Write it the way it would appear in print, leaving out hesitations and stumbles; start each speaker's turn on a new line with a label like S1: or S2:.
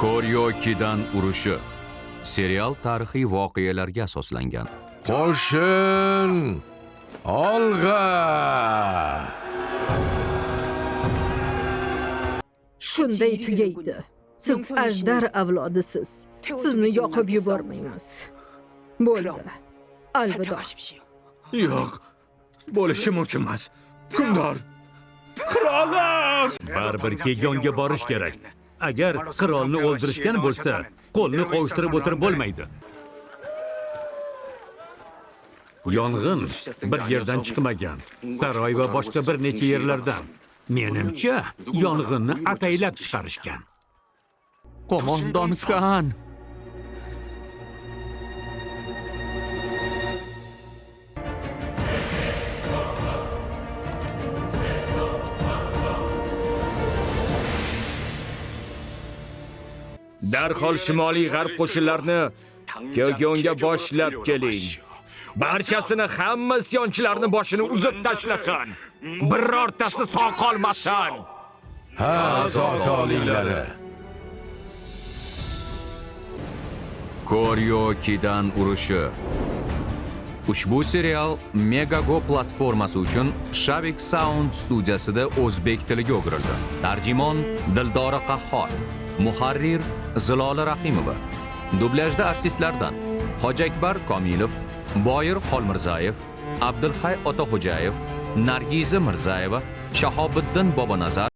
S1: Koryokidan urushi. Serial tarixiy voqealarga asoslangan.
S2: Qo'shin! Olg'a!
S3: Shunday tugaydi. Siz ajdar avlodisiz. Sizni yoqib yubormaymiz. Bo'ldi. Alvido.
S4: Yo'q, bo'lishi mumkin emas. Hukmdor! Qirollar!
S5: Baribir Kegonga borish kerak. Agar qirolni o'ldirishgan bo'lsa, qo'lni qovushtirib o'tirib bo'lmaydi. Yong'in bir yerdan chiqmagan, saroy va boshqa bir necha yerlardan. Menimcha, yong'inni ataylab chiqarishgan.
S1: Qo'mondon Khan.
S4: Darhol shimoliy g'arb qo'shinlarini Kegonga boshlab keling. Barchasini hamma isyonchilarning boshini uzib tashlasin. Birortasi sog' qolmasin.
S2: Ha, zot oliylari.
S1: Koryokidan urushi. Ushbu serial Megago platformasi uchun Shavik Sound studiyasida o'zbek tiliga o'girildi. Tarjimon Dildora Qahhor, muharrir Zilola Rahimova. Dublyajda artistlardan Hojakbar Komilov, Boyir Xolmirzayev, Abdulhay Otaxo'jayev, Nargiza Mirzayeva, Shahobiddin Bobonazar